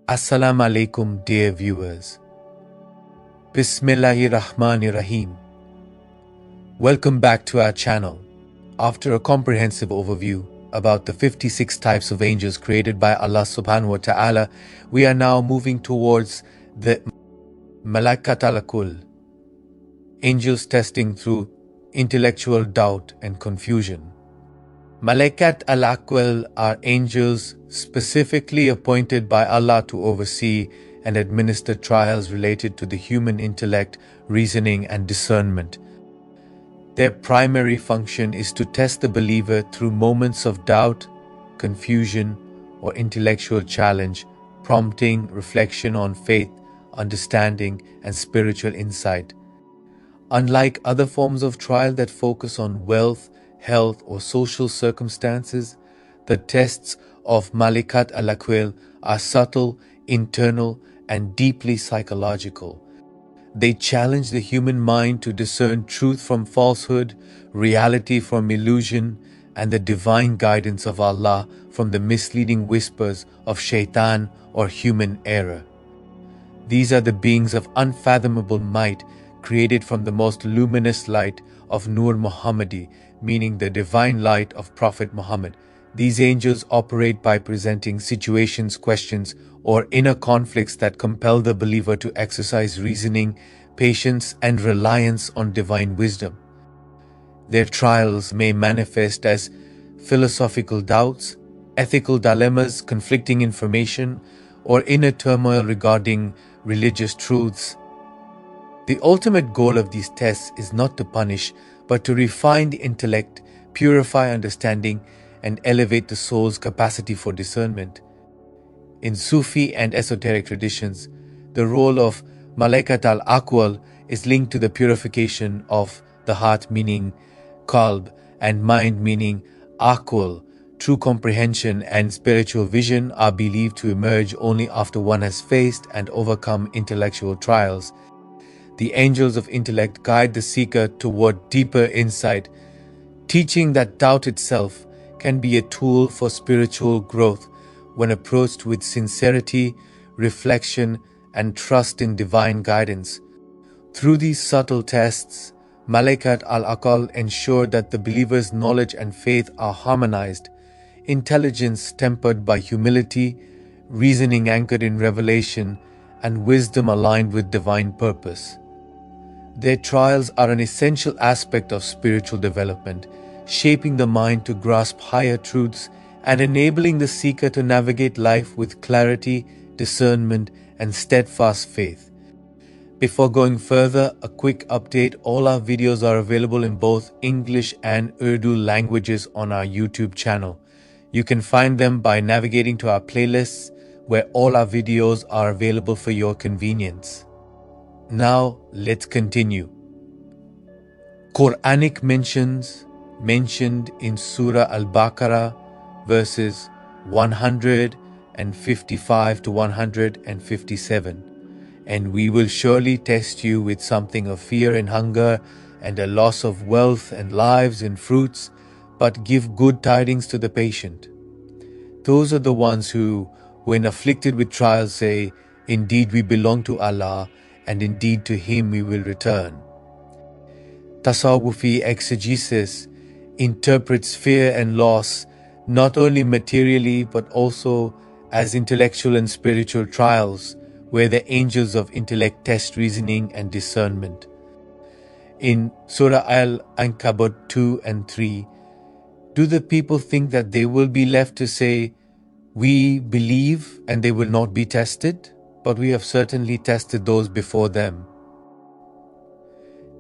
Assalamu alaikum, dear viewers. Bismillahirrahmanirrahim. Welcome back to our channel. After a comprehensive overview about the 56 types of angels created by Allah subhanahu wa ta'ala, we are now moving towards the Malaikat Al Aql, angels testing through intellectual doubt and confusion. Malaikat Al Aql are angels specifically appointed by Allah to oversee and administer trials related to the human intellect, reasoning and discernment. Their primary function is to test the believer through moments of doubt, confusion or intellectual challenge, prompting reflection on faith, understanding and spiritual insight. Unlike other forms of trial that focus on wealth, health or social circumstances, the tests of Malaikat Al Aql are subtle, internal and deeply psychological. They challenge the human mind to discern truth from falsehood, reality from illusion, and the divine guidance of Allah from the misleading whispers of shaitan or human error. These are the beings of unfathomable might, created from the most luminous light of Nur Muhammadi, meaning the divine light of Prophet Muhammad. These angels operate by presenting situations, questions, or inner conflicts that compel the believer to exercise reasoning, patience, and reliance on divine wisdom. Their trials may manifest as philosophical doubts, ethical dilemmas, conflicting information, or inner turmoil regarding religious truths. The ultimate goal of these tests is not to punish, but to refine the intellect, purify understanding, and elevate the soul's capacity for discernment. In Sufi and esoteric traditions, the role of Malaikat Al Aql is linked to the purification of the heart, meaning qalb, and mind, meaning aql. True comprehension and spiritual vision are believed to emerge only after one has faced and overcome intellectual trials. The angels of intellect guide the seeker toward deeper insight, teaching that doubt itself can be a tool for spiritual growth when approached with sincerity, reflection, and trust in divine guidance. Through these subtle tests, Malaikat Al Aql ensure that the believer's knowledge and faith are harmonized, intelligence tempered by humility, reasoning anchored in revelation, and wisdom aligned with divine purpose. Their trials are an essential aspect of spiritual development, shaping the mind to grasp higher truths and enabling the seeker to navigate life with clarity, discernment, and steadfast faith. Before going further, a quick update: all our videos are available in both English and Urdu languages on our YouTube channel. You can find them by navigating to our playlists, where all our videos are available for your convenience. Now, let's continue. Quranic mentions mentioned in Surah Al-Baqarah, verses 155 to 157. And we will surely test you with something of fear and hunger, and a loss of wealth and lives and fruits, but give good tidings to the patient. Those are the ones who, when afflicted with trials, say, "Indeed we belong to Allah, and indeed to Him we will return." Tasawwufi exegesis interprets fear and loss not only materially but also as intellectual and spiritual trials, where the angels of intellect test reasoning and discernment. In Surah Āl Imrān 2 and 3, do the people think that they will be left to say, "We believe and they will not be tested? But we have certainly tested those before them."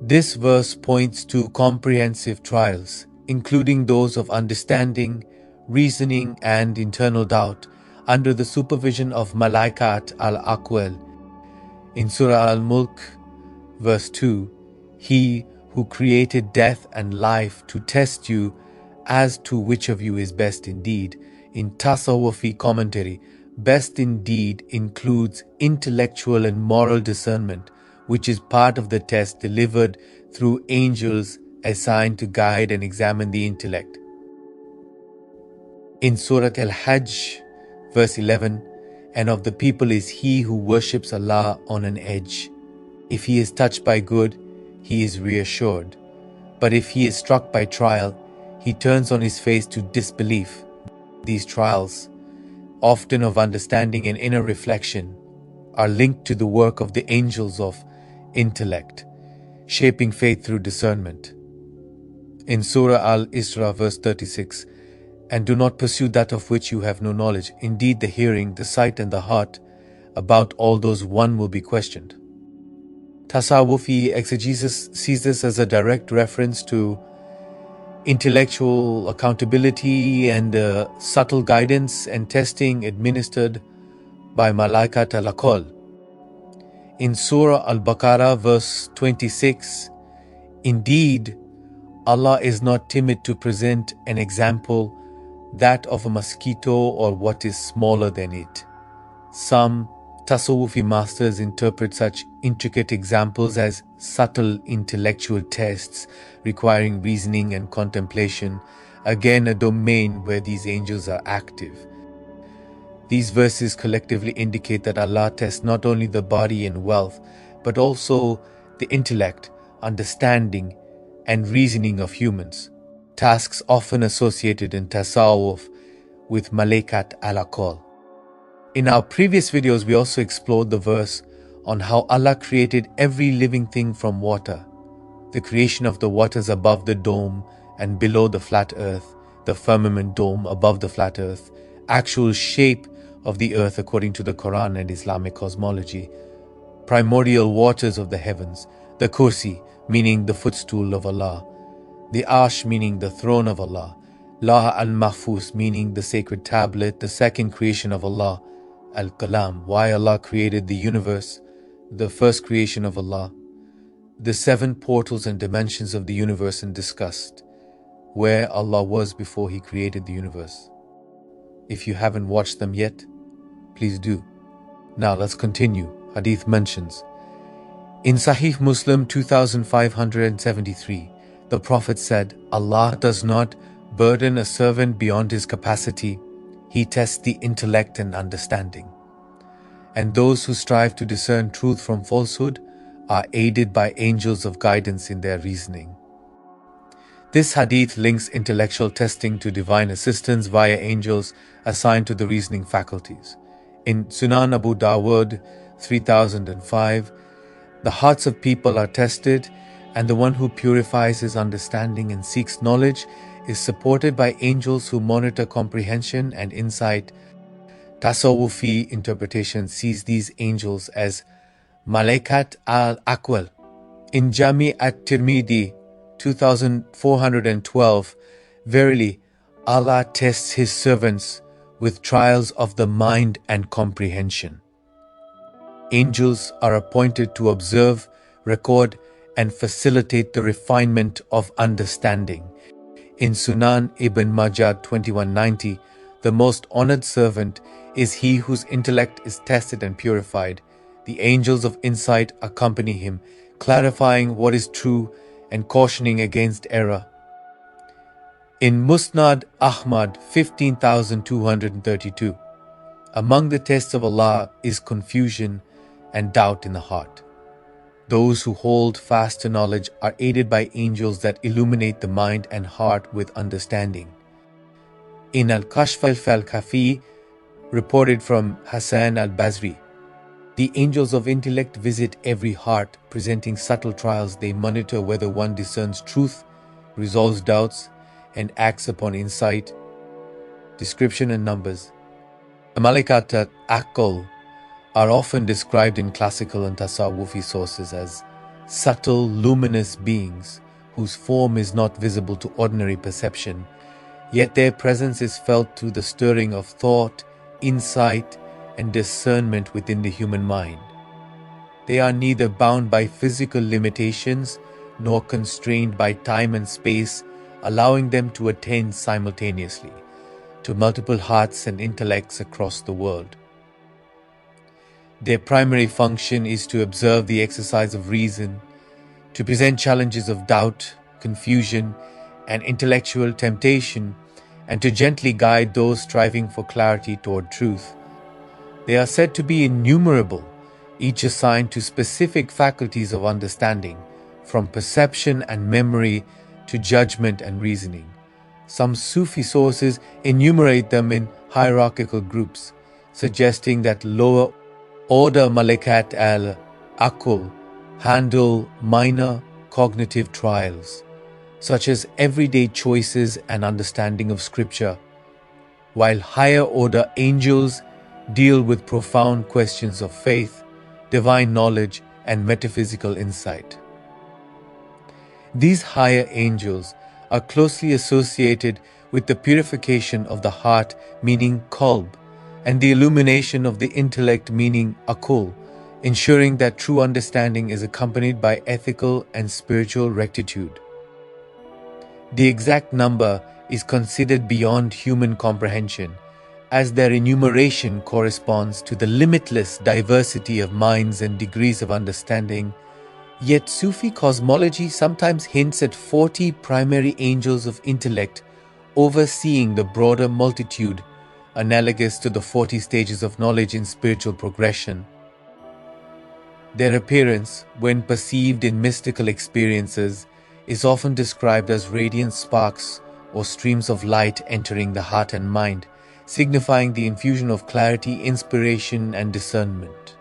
This verse points to comprehensive trials, including those of understanding, reasoning and internal doubt, under the supervision of Malaikat Al Aql. In Surah Al-Mulk, verse 2, "He who created death and life to test you as to which of you is best indeed." In Tasawwufi commentary, best indeed includes intellectual and moral discernment, which is part of the test delivered through angels assigned to guide and examine the intellect. In Surah Al-Hajj, verse 11, and of the people is he who worships Allah on an edge. If he is touched by good, he is reassured. But if he is struck by trial, he turns on his face to disbelief. These trials, often of understanding and inner reflection, are linked to the work of the angels of intellect, shaping faith through discernment. In Surah Āl Imrān verse 36, "And do not pursue that of which you have no knowledge. Indeed, the hearing, the sight and the heart, about all those one will be questioned." Tasawwufi exegesis sees this as a direct reference to intellectual accountability and subtle guidance and testing administered by Malaikat Al Aql. In Surah Al-Baqarah verse 26, "Indeed, Allah is not timid to present an example, that of a mosquito or what is smaller than it." Some Tasawwufi masters interpret such intricate examples as subtle intellectual tests requiring reasoning and contemplation, again a domain where these angels are active. These verses collectively indicate that Allah tests not only the body and wealth, but also the intellect, understanding, and reasoning of humans, tasks often associated in Tasawwuf with Malaikat Al Aql. In our previous videos, we also explored the verse on how Allah created every living thing from water, the creation of the waters above the dome and below the flat earth, the firmament dome above the flat earth, actual shape of the earth according to the Quran and Islamic cosmology, primordial waters of the heavens, the kursi, meaning the footstool of Allah, the arsh, meaning the throne of Allah, Lawh al-Mahfuz, meaning the sacred tablet, the second creation of Allah, Al-Kalam, why Allah created the universe, the first creation of Allah, the 7 portals and dimensions of the universe, and discussed where Allah was before He created the universe. If you haven't watched them yet, please do. Now let's continue. Hadith mentions, in Sahih Muslim 2573, the Prophet said, "Allah does not burden a servant beyond his capacity. He tests the intellect and understanding. And those who strive to discern truth from falsehood are aided by angels of guidance in their reasoning." This hadith links intellectual testing to divine assistance via angels assigned to the reasoning faculties. In Sunan Abu Dawud 3005, the hearts of people are tested, and the one who purifies his understanding and seeks knowledge is supported by angels who monitor comprehension and insight. Tasawwufi interpretation sees these angels as Malaikat Al Aql. In Jami at-Tirmidhi 2412, verily, Allah tests His servants with trials of the mind and comprehension. Angels are appointed to observe, record, and facilitate the refinement of understanding. In Sunan Ibn Majah 2190, the most honored servant is he whose intellect is tested and purified. The angels of insight accompany him, clarifying what is true and cautioning against error. In Musnad Ahmad 15232, among the tests of Allah is confusion and doubt in the heart. Those who hold fast to knowledge are aided by angels that illuminate the mind and heart with understanding. In Al-Kashf al-Kafi, reported from Hassan al-Basri, the angels of intellect visit every heart, presenting subtle trials. They monitor whether one discerns truth, resolves doubts, and acts upon insight. Description and numbers. The Malaikat Al Aql are often described in classical and Tasawwufi sources as subtle, luminous beings whose form is not visible to ordinary perception, yet their presence is felt through the stirring of thought, insight, and discernment within the human mind. They are neither bound by physical limitations nor constrained by time and space, allowing them to attain simultaneously to multiple hearts and intellects across the world. Their primary function is to observe the exercise of reason, to present challenges of doubt, confusion, and intellectual temptation, and to gently guide those striving for clarity toward truth. They are said to be innumerable, each assigned to specific faculties of understanding, from perception and memory to judgment and reasoning. Some Sufi sources enumerate them in hierarchical groups, suggesting that lower order Malaikat Al Aql handle minor cognitive trials, such as everyday choices and understanding of scripture, while higher order angels deal with profound questions of faith, divine knowledge, and metaphysical insight. These higher angels are closely associated with the purification of the heart, meaning qalb, and the illumination of the intellect, meaning aql, ensuring that true understanding is accompanied by ethical and spiritual rectitude. The exact number is considered beyond human comprehension, as their enumeration corresponds to the limitless diversity of minds and degrees of understanding. Yet Sufi cosmology sometimes hints at 40 primary angels of intellect overseeing the broader multitude, analogous to the 40 stages of knowledge in spiritual progression. Their appearance, when perceived in mystical experiences, is often described as radiant sparks or streams of light entering the heart and mind, signifying the infusion of clarity, inspiration, and discernment.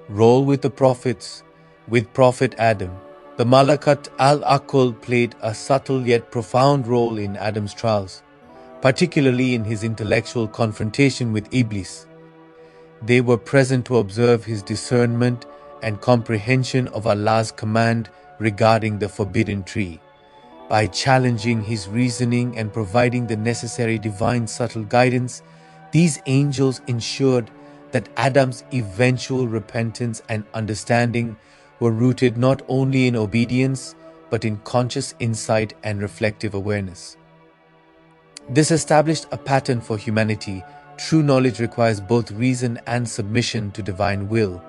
Role with the prophets. With Prophet Adam, the Malā'ikat Al Aql played a subtle yet profound role in Adam's trials, particularly in his intellectual confrontation with Iblis. They were present to observe his discernment and comprehension of Allah's command regarding the forbidden tree. By challenging his reasoning and providing the necessary divine subtle guidance, these angels ensured that Adam's eventual repentance and understanding were rooted not only in obedience but in conscious insight and reflective awareness. This established a pattern for humanity. True knowledge requires both reason and submission to divine will.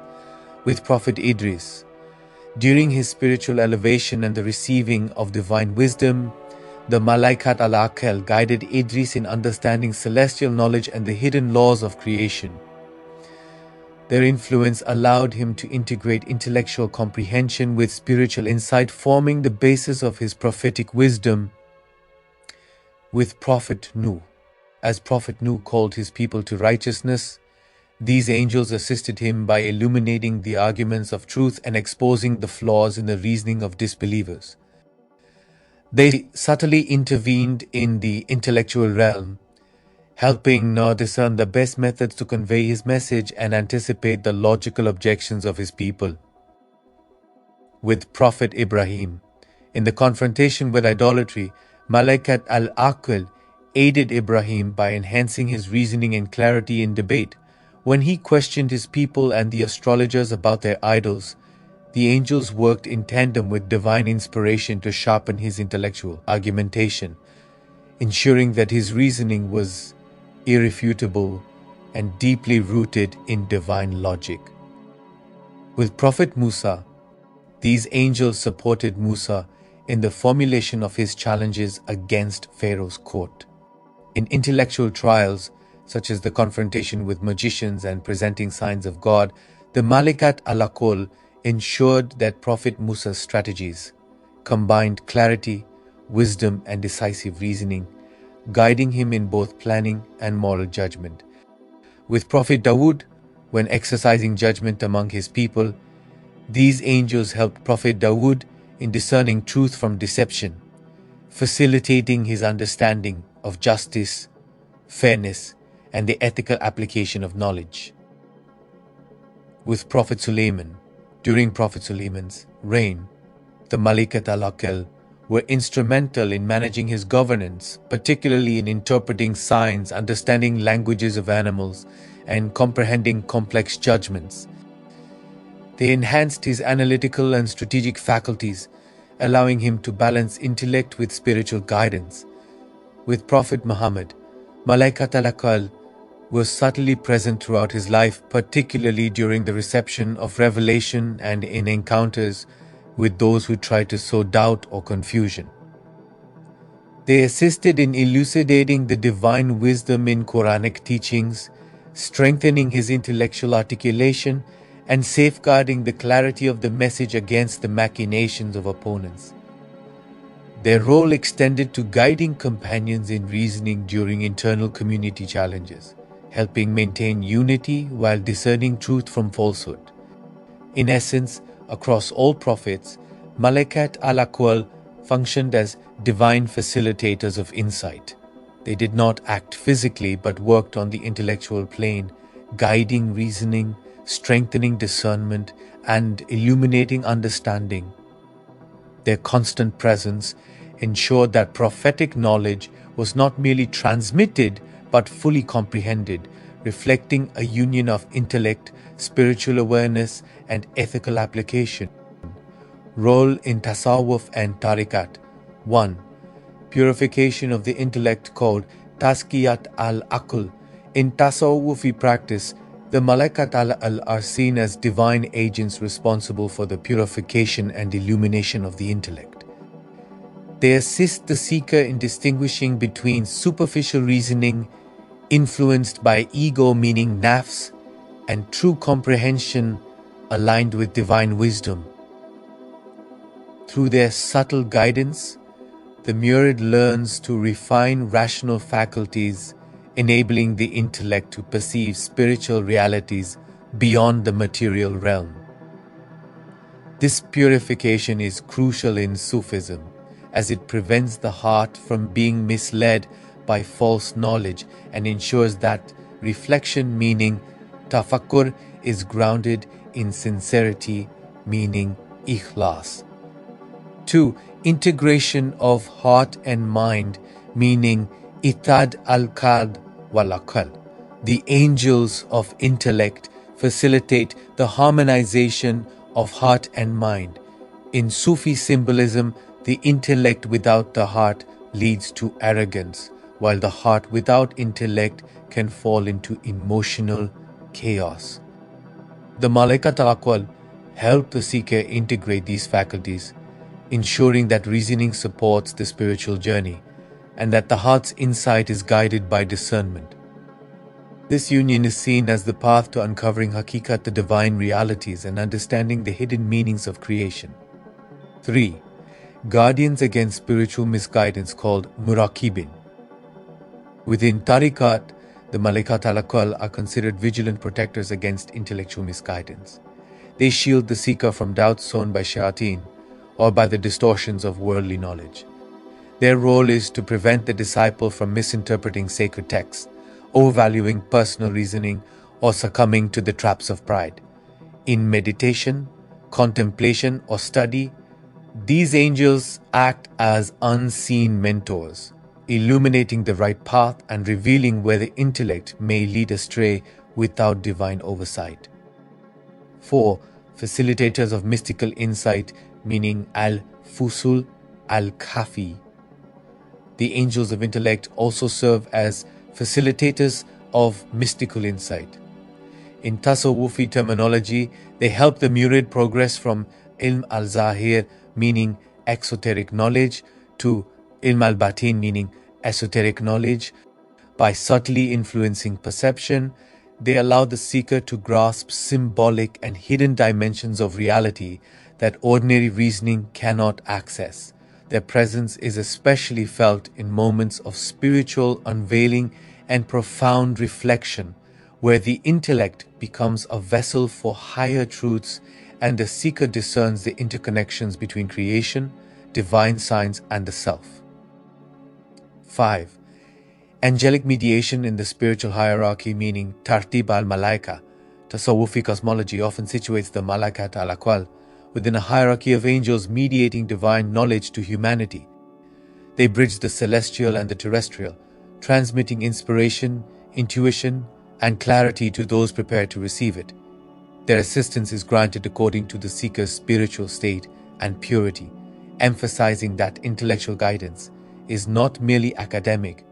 With Prophet Idris, during his spiritual elevation and the receiving of divine wisdom, the Malaikat Al Aql guided Idris in understanding celestial knowledge and the hidden laws of creation. Their influence allowed him to integrate intellectual comprehension with spiritual insight, forming the basis of his prophetic wisdom. With Prophet Nuh, as Prophet Nuh called his people to righteousness, these angels assisted him by illuminating the arguments of truth and exposing the flaws in the reasoning of disbelievers. They subtly intervened in the intellectual realm, helping Nuh discern the best methods to convey his message and anticipate the logical objections of his people. With Prophet Ibrahim, in the confrontation with idolatry, Malaikat Al Aql aided Ibrahim by enhancing his reasoning and clarity in debate. When he questioned his people and the astrologers about their idols, the angels worked in tandem with divine inspiration to sharpen his intellectual argumentation, ensuring that his reasoning was irrefutable and deeply rooted in divine logic. With Prophet Musa, these angels supported Musa in the formulation of his challenges against Pharaoh's court. In intellectual trials, such as the confrontation with magicians and presenting signs of God, the Malaikat Al Aql ensured that Prophet Musa's strategies combined clarity, wisdom, and decisive reasoning, guiding him in both planning and moral judgment. With Prophet Dawood, when exercising judgment among his people, these angels helped Prophet Dawood in discerning truth from deception, facilitating his understanding of justice, fairness, and the ethical application of knowledge. With Prophet Sulaiman, during Prophet Sulaiman's reign, the Malaikat Al Aql were instrumental in managing his governance, particularly in interpreting signs, understanding languages of animals, and comprehending complex judgments. They enhanced his analytical and strategic faculties, allowing him to balance intellect with spiritual guidance. With Prophet Muhammad, Malaikat Al Aql was subtly present throughout his life, particularly during the reception of revelation and in encounters with those who tried to sow doubt or confusion. They assisted in elucidating the divine wisdom in Quranic teachings, strengthening his intellectual articulation and safeguarding the clarity of the message against the machinations of opponents. Their role extended to guiding companions in reasoning during internal community challenges, helping maintain unity while discerning truth from falsehood. In essence, across all prophets, Malaikat Al Aql functioned as divine facilitators of insight. They did not act physically but worked on the intellectual plane, guiding reasoning, strengthening discernment, and illuminating understanding. Their constant presence ensured that prophetic knowledge was not merely transmitted but fully comprehended, reflecting a union of intellect, spiritual awareness, and ethical application. Role in Tasawwuf and Tariqat. 1. Purification of the intellect called Tazkiyat Al Aql. In Tasawwufi practice, the Malaikat Al Aql are seen as divine agents responsible for the purification and illumination of the intellect. They assist the seeker in distinguishing between superficial reasoning, influenced by ego meaning nafs, and true comprehension aligned with divine wisdom. Through their subtle guidance, the murid learns to refine rational faculties, enabling the intellect to perceive spiritual realities beyond the material realm. This purification is crucial in Sufism, as it prevents the heart from being misled by false knowledge and ensures that reflection, meaning tafakkur, is grounded in sincerity, meaning ikhlas. 2. Integration of heart and mind, meaning itad al-qalb wal-aql. The angels of intellect facilitate the harmonization of heart and mind. In Sufi symbolism, the intellect without the heart leads to arrogance, while the heart without intellect can fall into emotional chaos. The Malaikat Al Aql help the seeker integrate these faculties, ensuring that reasoning supports the spiritual journey and that the heart's insight is guided by discernment. This union is seen as the path to uncovering haqiqat, the divine realities, and understanding the hidden meanings of creation. 3. Guardians against spiritual misguidance called muraqibin. Within tariqat, the Malaikat Al Aql are considered vigilant protectors against intellectual misguidance. They shield the seeker from doubts sown by shayateen or by the distortions of worldly knowledge. Their role is to prevent the disciple from misinterpreting sacred texts, overvaluing personal reasoning, or succumbing to the traps of pride. In meditation, contemplation, or study, these angels act as unseen mentors, illuminating the right path and revealing where the intellect may lead astray without divine oversight. 4. Facilitators of mystical insight, meaning al-fusul al-kafi. The angels of intellect also serve as facilitators of mystical insight. In Tasawwufi terminology, they help the murid progress from ilm al-zahir, meaning exoteric knowledge, to ilm al-batin, meaning esoteric knowledge. By subtly influencing perception, they allow the seeker to grasp symbolic and hidden dimensions of reality that ordinary reasoning cannot access. Their presence is especially felt in moments of spiritual unveiling and profound reflection, where the intellect becomes a vessel for higher truths and the seeker discerns the interconnections between creation, divine science, and the self. 5. Angelic mediation in the spiritual hierarchy, meaning tartib al-malaika. Tasawwufi cosmology often situates the Malaikat Al Aql within a hierarchy of angels mediating divine knowledge to humanity. They bridge the celestial and the terrestrial, transmitting inspiration, intuition, and clarity to those prepared to receive it. Their assistance is granted according to the seeker's spiritual state and purity, emphasizing that intellectual guidance is not merely academic,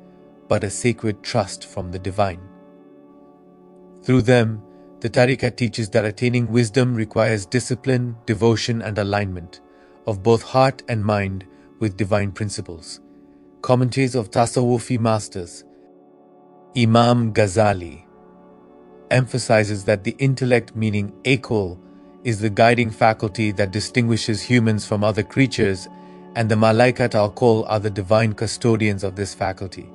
but a sacred trust from the divine. Through them, the Tariqat teaches that attaining wisdom requires discipline, devotion, and alignment of both heart and mind with divine principles. Commentaries of Tasawwufi masters. Imam Ghazali. emphasizes that the intellect, meaning aql, is the guiding faculty that distinguishes humans from other creatures, and the Malaikat Al Aql are the divine custodians of this faculty.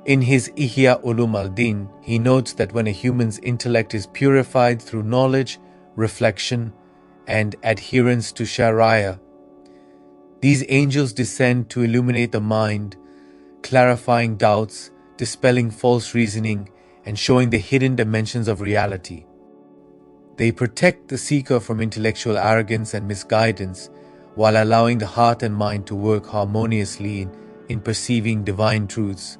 In his Ihya Ulum al-Din, he notes that when a human's intellect is purified through knowledge, reflection, and adherence to Sharia, these angels descend to illuminate the mind, clarifying doubts, dispelling false reasoning, and showing the hidden dimensions of reality. They protect the seeker from intellectual arrogance and misguidance, while allowing the heart and mind to work harmoniously in perceiving divine truths.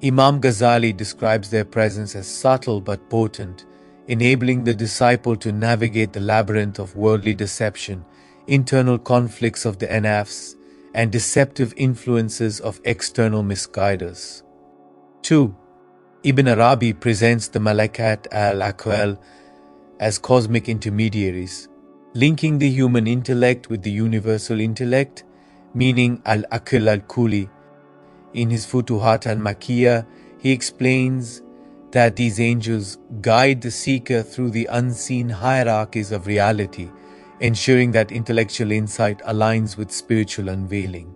Imam Ghazali describes their presence as subtle but potent, enabling the disciple to navigate the labyrinth of worldly deception, internal conflicts of the nafs, and deceptive influences of external misguiders. 2. Ibn Arabi presents the Malaikat Al Aql as cosmic intermediaries, linking the human intellect with the universal intellect, meaning Al-Aql al-Kuli. In his Futuhat al-Makkiyah, he explains that these angels guide the seeker through the unseen hierarchies of reality, ensuring that intellectual insight aligns with spiritual unveiling.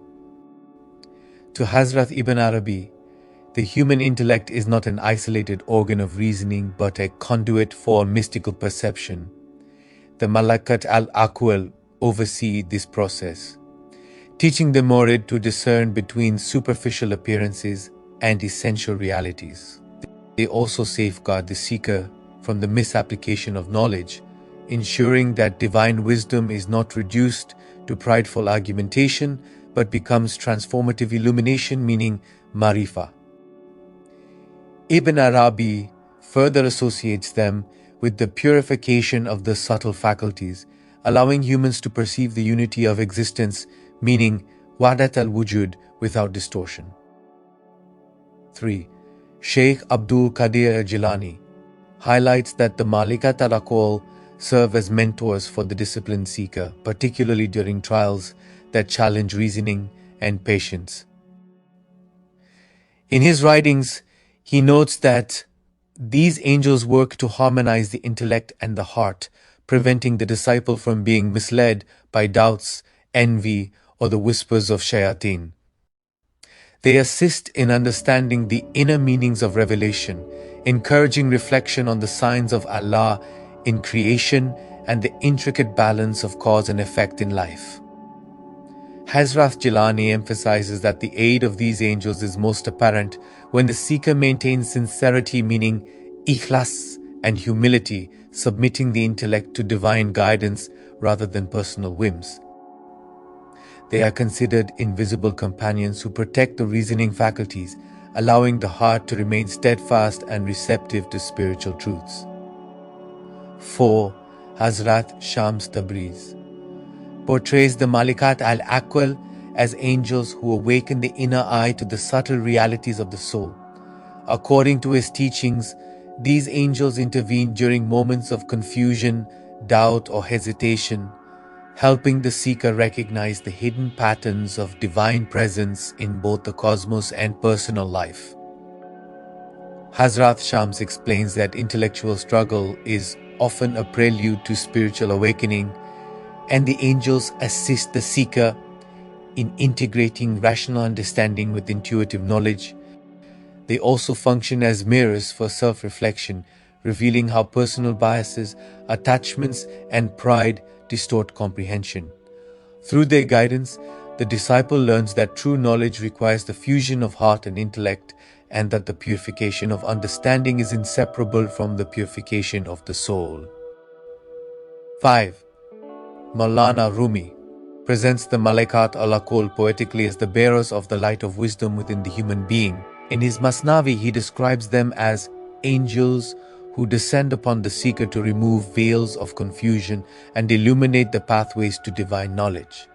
To Hazrat Ibn Arabi, the human intellect is not an isolated organ of reasoning but a conduit for mystical perception. The Malaikat Al Aql oversee this process, teaching the murid to discern between superficial appearances and essential realities. They also safeguard the seeker from the misapplication of knowledge, ensuring that divine wisdom is not reduced to prideful argumentation but becomes transformative illumination, meaning marifa. Ibn Arabi further associates them with the purification of the subtle faculties, allowing humans to perceive the unity of existence, meaning wadat al-wujud, without distortion. 3. Sheikh Abdul Qadir Jilani highlights that the Malaikat Al Aql serve as mentors for the disciplined seeker, particularly during trials that challenge reasoning and patience. In his writings, he notes that these angels work to harmonize the intellect and the heart, preventing the disciple from being misled by doubts, envy, or the whispers of shayateen. They assist in understanding the inner meanings of revelation, encouraging reflection on the signs of Allah in creation and the intricate balance of cause and effect in life. Hazrat Jilani emphasizes that the aid of these angels is most apparent when the seeker maintains sincerity, meaning ikhlas, and humility, submitting the intellect to divine guidance rather than personal whims. They are considered invisible companions who protect the reasoning faculties, allowing the heart to remain steadfast and receptive to spiritual truths. 4. Hazrat Shams Tabriz portrays the Malaikat Al Aql as angels who awaken the inner eye to the subtle realities of the soul. According to his teachings, these angels intervene during moments of confusion, doubt, or hesitation, helping the seeker recognize the hidden patterns of divine presence in both the cosmos and personal life. Hazrat Shams explains that intellectual struggle is often a prelude to spiritual awakening, and the angels assist the seeker in integrating rational understanding with intuitive knowledge. They also function as mirrors for self-reflection, revealing how personal biases, attachments, and pride distort comprehension. Through their guidance, the disciple learns that true knowledge requires the fusion of heart and intellect, and that the purification of understanding is inseparable from the purification of the soul. 5. Maulana Rumi presents the Malaikat Al Aql poetically as the bearers of the light of wisdom within the human being. In his Masnavi, he describes them as angels who descend upon the seeker to remove veils of confusion and illuminate the pathways to divine knowledge.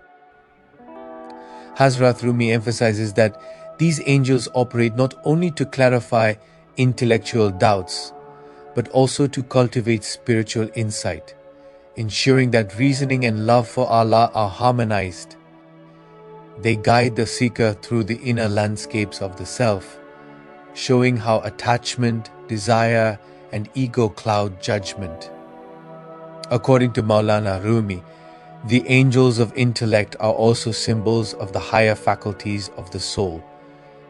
Hazrat Rumi emphasizes that these angels operate not only to clarify intellectual doubts, but also to cultivate spiritual insight, ensuring that reasoning and love for Allah are harmonized. They guide the seeker through the inner landscapes of the self, showing how attachment, desire, and ego cloud judgment. According to Maulana Rumi, the angels of intellect are also symbols of the higher faculties of the soul,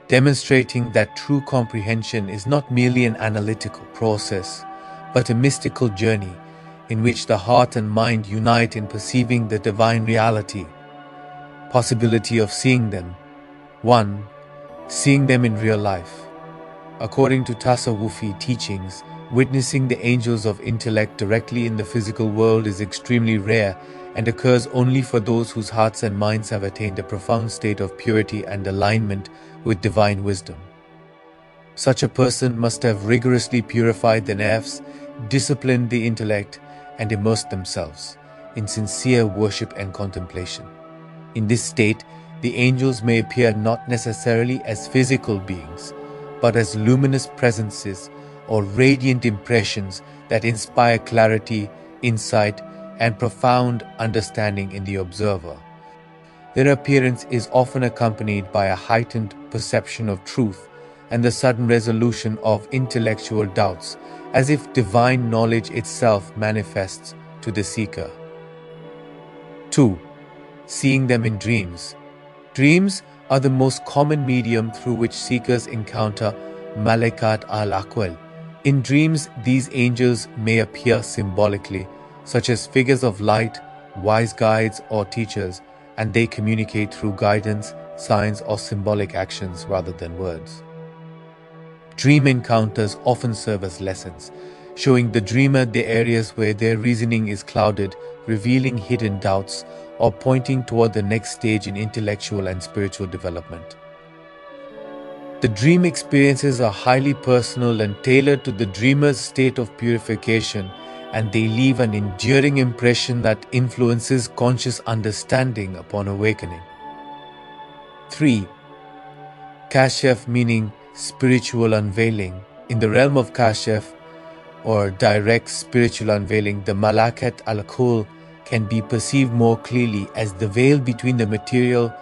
demonstrating that true comprehension is not merely an analytical process, but a mystical journey in which the heart and mind unite in perceiving the divine reality. Possibility of seeing them. 1. Seeing them in real life. According to Tasawwufi teachings, witnessing the angels of intellect directly in the physical world is extremely rare and occurs only for those whose hearts and minds have attained a profound state of purity and alignment with divine wisdom. Such a person must have rigorously purified the nafs, disciplined the intellect, and immersed themselves in sincere worship and contemplation. In this state, the angels may appear not necessarily as physical beings, but as luminous presences or radiant impressions that inspire clarity, insight, and profound understanding in the observer. Their appearance is often accompanied by a heightened perception of truth and the sudden resolution of intellectual doubts, as if divine knowledge itself manifests to the seeker. 2. Seeing them in dreams. Dreams are the most common medium through which seekers encounter Malaikat Al Aql. In dreams, these angels may appear symbolically, such as figures of light, wise guides or teachers, and they communicate through guidance, signs or symbolic actions rather than words. Dream encounters often serve as lessons, showing the dreamer the areas where their reasoning is clouded, revealing hidden doubts, or pointing toward the next stage in intellectual and spiritual development. The dream experiences are highly personal and tailored to the dreamer's state of purification, and they leave an enduring impression that influences conscious understanding upon awakening. 3. Kashf, meaning spiritual unveiling. In the realm of Kashf, or direct spiritual unveiling, the Malā'ikat Al Aql can be perceived more clearly as the veil between the material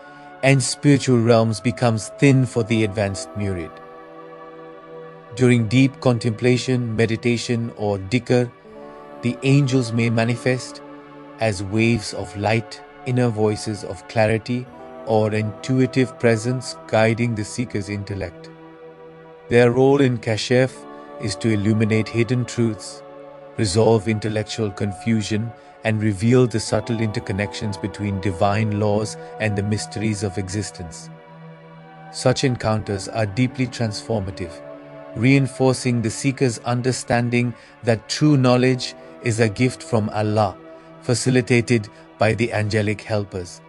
and spiritual realms becomes thin for the advanced murid. During deep contemplation, meditation, or dhikr, the angels may manifest as waves of light, inner voices of clarity, or intuitive presence guiding the seeker's intellect. Their role in Kashf is to illuminate hidden truths, resolve intellectual confusion, and reveal the subtle interconnections between divine laws and the mysteries of existence. Such encounters are deeply transformative, reinforcing the seeker's understanding that true knowledge is a gift from Allah, facilitated by the angelic helpers.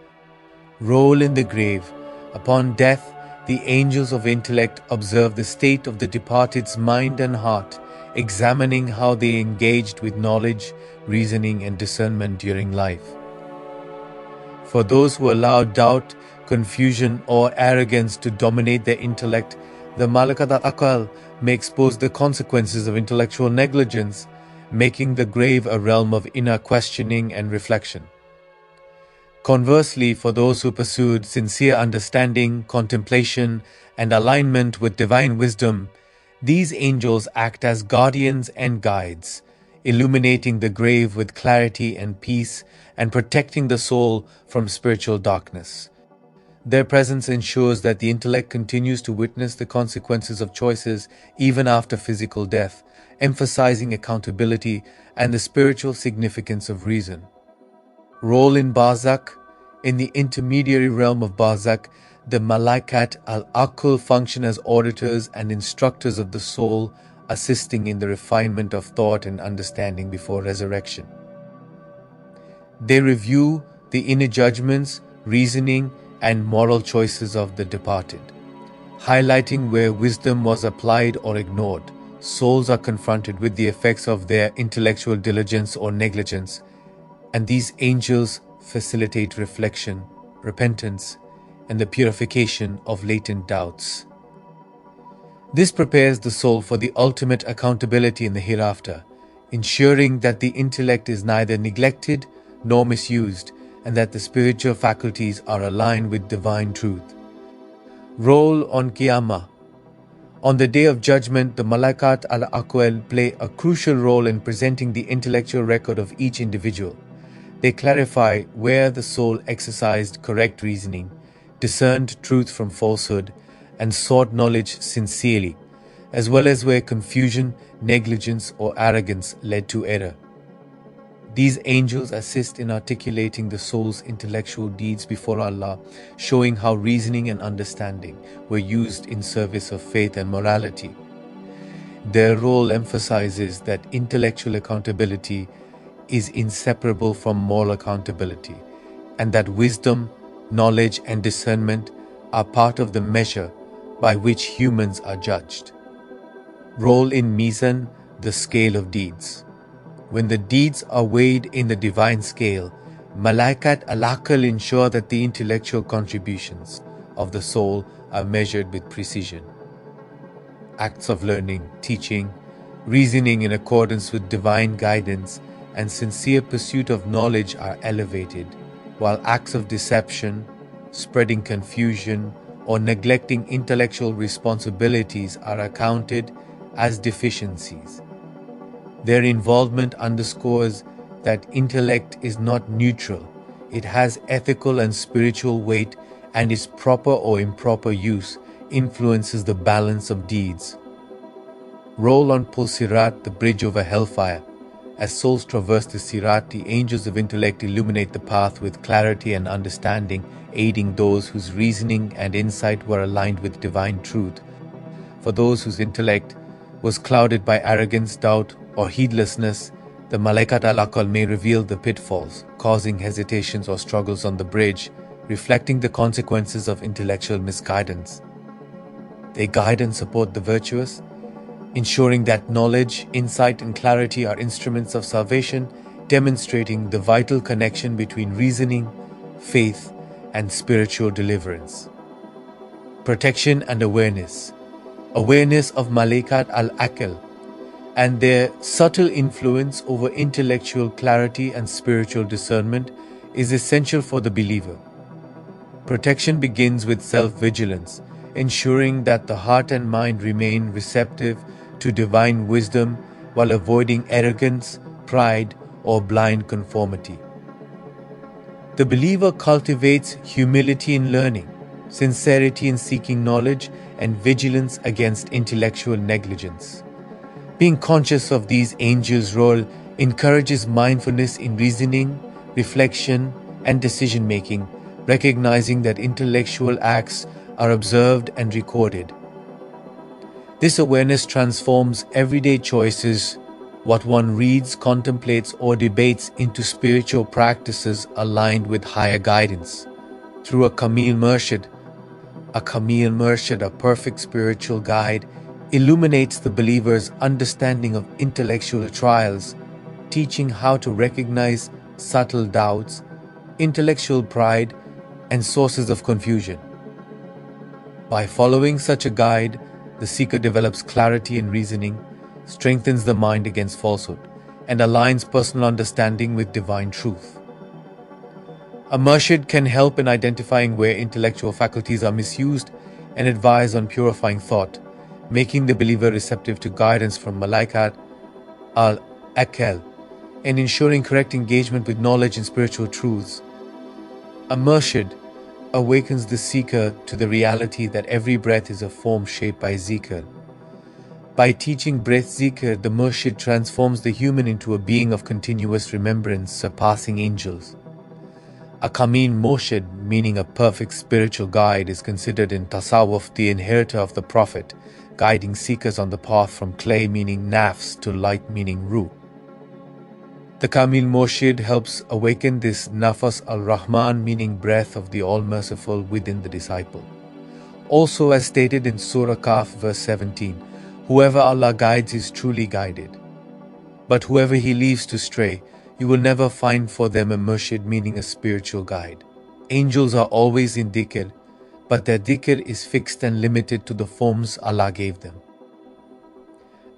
Role in the grave. Upon death, the angels of intellect observe the state of the departed's mind and heart, examining how they engaged with knowledge, reasoning, and discernment during life. For those who allow doubt, confusion, or arrogance to dominate their intellect, the Malā'ikat Al Aql may expose the consequences of intellectual negligence, making the grave a realm of inner questioning and reflection. Conversely, for those who pursued sincere understanding, contemplation, and alignment with divine wisdom, these angels act as guardians and guides, illuminating the grave with clarity and peace and protecting the soul from spiritual darkness. Their presence ensures that the intellect continues to witness the consequences of choices even after physical death, emphasizing accountability and the spiritual significance of reason. Role in Barzakh. In the intermediary realm of Barzakh, the Malaikat Al Aql function as auditors and instructors of the soul, assisting in the refinement of thought and understanding before resurrection. They review the inner judgments, reasoning, and moral choices of the departed, highlighting where wisdom was applied or ignored. Souls are confronted with the effects of their intellectual diligence or negligence, and these angels facilitate reflection, repentance, and the purification of latent doubts. This prepares the soul for the ultimate accountability in the hereafter, ensuring that the intellect is neither neglected nor misused, and that the spiritual faculties are aligned with divine truth. Role on Qiyamah. On the Day of Judgment, the Malaikat Al Aql play a crucial role in presenting the intellectual record of each individual. They clarify where the soul exercised correct reasoning, discerned truth from falsehood, and sought knowledge sincerely, as well as where confusion, negligence, or arrogance led to error. These angels assist in articulating the soul's intellectual deeds before Allah, showing how reasoning and understanding were used in service of faith and morality. Their role emphasizes that intellectual accountability is inseparable from moral accountability, and that wisdom, knowledge, and discernment are part of the measure by which humans are judged. Role in Mizan, the scale of deeds. When the deeds are weighed in the divine scale, Malaikat Al Aql ensure that the intellectual contributions of the soul are measured with precision. Acts of learning, teaching, reasoning in accordance with divine guidance, and sincere pursuit of knowledge are elevated, while acts of deception, spreading confusion, or neglecting intellectual responsibilities are accounted as deficiencies. Their involvement underscores that intellect is not neutral. It has ethical and spiritual weight, and its proper or improper use influences the balance of deeds. Role on Sirat, the bridge over hellfire. As souls traverse the Sirat, the angels of intellect illuminate the path with clarity and understanding, aiding those whose reasoning and insight were aligned with divine truth. For those whose intellect was clouded by arrogance, doubt, or heedlessness, the Malaikat Al Aql may reveal the pitfalls, causing hesitations or struggles on the bridge, reflecting the consequences of intellectual misguidance. They guide and support the virtuous, ensuring that knowledge, insight, and clarity are instruments of salvation, demonstrating the vital connection between reasoning, faith, and spiritual deliverance. Protection and awareness. Awareness of Malaikat Al Aql and their subtle influence over intellectual clarity and spiritual discernment is essential for the believer. Protection begins with self-vigilance, ensuring that the heart and mind remain receptive to divine wisdom while avoiding arrogance, pride, or blind conformity. The believer cultivates humility in learning, sincerity in seeking knowledge, and vigilance against intellectual negligence. Being conscious of these angels' role encourages mindfulness in reasoning, reflection, and decision-making, recognizing that intellectual acts are observed and recorded. This awareness transforms everyday choices, what one reads, contemplates, or debates, into spiritual practices aligned with higher guidance. Through a Kamil Murshid, a perfect spiritual guide, illuminates the believer's understanding of intellectual trials, teaching how to recognize subtle doubts, intellectual pride, and sources of confusion. By following such a guide, the seeker develops clarity in reasoning, strengthens the mind against falsehood, and aligns personal understanding with divine truth. A murshid can help in identifying where intellectual faculties are misused and advise on purifying thought, making the believer receptive to guidance from Malaikat Al Aql and ensuring correct engagement with knowledge and spiritual truths. A murshid awakens the seeker to the reality that every breath is a form shaped by zikr. By teaching breath zikr, the murshid transforms the human into a being of continuous remembrance, surpassing angels. A Kamil Murshid, meaning a perfect spiritual guide, is considered in Tasawwuf the inheritor of the Prophet, guiding seekers on the path from clay, meaning nafs, to light, meaning ruh. The Kamil Murshid helps awaken this nafas al-Rahman, meaning breath of the All-Merciful, within the disciple. Also, as stated in Surah Kaf, verse 17, whoever Allah guides is truly guided. But whoever He leaves to stray, you will never find for them a murshid, meaning a spiritual guide. Angels are always in dhikr, but their dhikr is fixed and limited to the forms Allah gave them.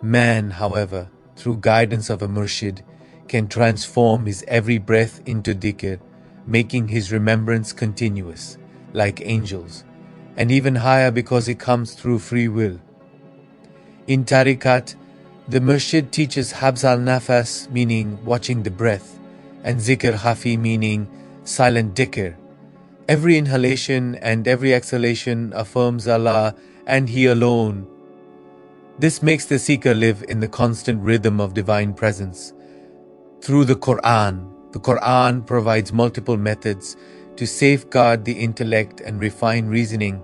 Man, however, through guidance of a murshid, can transform his every breath into dhikr, making his remembrance continuous, like angels, and even higher because it comes through free will. In Tariqat, the Murshid teaches Habs al-Nafas, meaning watching the breath, and Zikr Hafi, meaning silent dhikr. Every inhalation and every exhalation affirms Allah and He alone. This makes the seeker live in the constant rhythm of divine presence. Through the Quran provides multiple methods to safeguard the intellect and refine reasoning,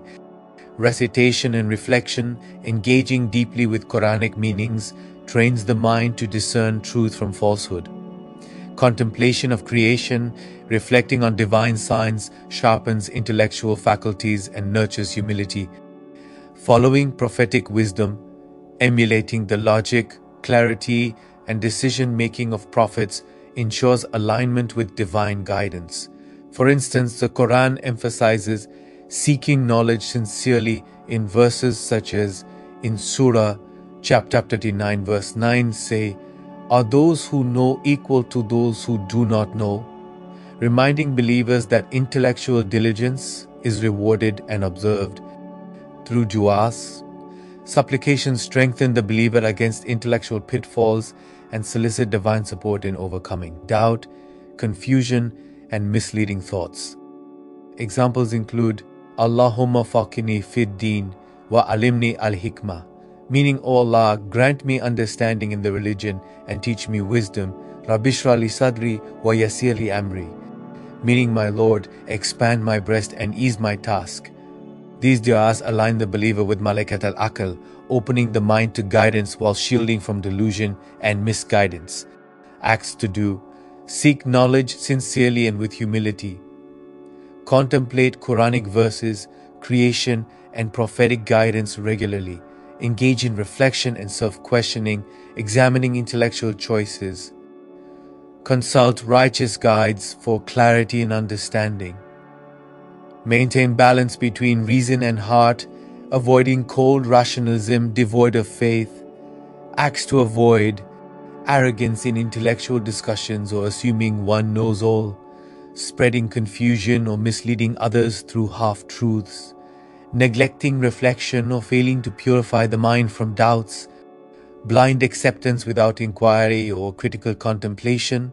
recitation and reflection, engaging deeply with Quranic meanings, trains the mind to discern truth from falsehood. Contemplation of creation, reflecting on divine signs, sharpens intellectual faculties and nurtures humility. Following prophetic wisdom, emulating the logic, clarity, and decision-making of prophets ensures alignment with divine guidance. For instance, the Quran emphasizes seeking knowledge sincerely in verses such as in Surah chapter 39 verse 9 say, "Are those who know equal to those who do not know?" reminding believers that intellectual diligence is rewarded and observed. Through du'as, supplications strengthen the believer against intellectual pitfalls and solicit divine support in overcoming doubt, confusion, and misleading thoughts. Examples include Allahumma faqini fid din wa alimni al-hikmah, meaning, "O Allah, grant me understanding in the religion and teach me wisdom." Rabbi shrah li sadri wa yassir li amri, meaning, "My Lord, expand my breast and ease my task." These du'as align the believer with Malaikat Al Aql, opening the mind to guidance while shielding from delusion and misguidance. Acts to do: seek knowledge sincerely and with humility. Contemplate Quranic verses, creation, and prophetic guidance regularly. Engage in reflection and self-questioning, examining intellectual choices. Consult righteous guides for clarity and understanding. Maintain balance between reason and heart, avoiding cold rationalism devoid of faith. Acts to avoid: arrogance in intellectual discussions or assuming one knows all, spreading confusion or misleading others through half-truths, neglecting reflection or failing to purify the mind from doubts, blind acceptance without inquiry or critical contemplation,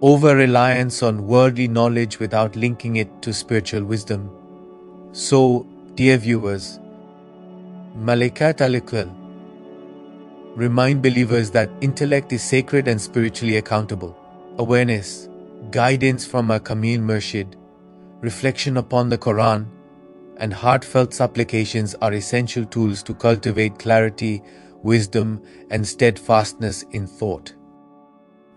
over-reliance on worldly knowledge without linking it to spiritual wisdom. So, dear viewers, Malaikat Al Aql remind believers that intellect is sacred and spiritually accountable. Awareness, guidance from a Kamil Murshid, reflection upon the Quran, and heartfelt supplications are essential tools to cultivate clarity, wisdom, and steadfastness in thought.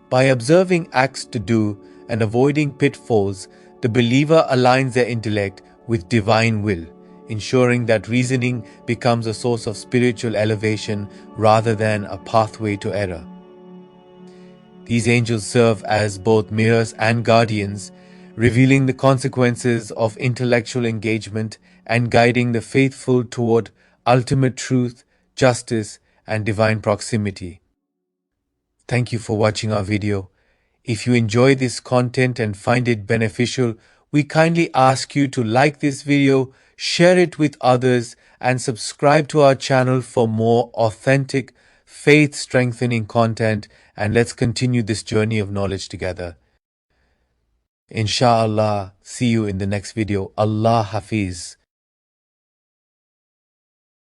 By observing acts to do and avoiding pitfalls, the believer aligns their intellect with divine will, ensuring that reasoning becomes a source of spiritual elevation rather than a pathway to error. These angels serve as both mirrors and guardians, revealing the consequences of intellectual engagement and guiding the faithful toward ultimate truth, justice, and divine proximity. Thank you for watching our video. If you enjoy this content and find it beneficial, we kindly ask you to like this video, share it with others, and subscribe to our channel for more authentic, faith-strengthening content. And let's continue this journey of knowledge together. Inshallah, see you in the next video. Allah Hafiz.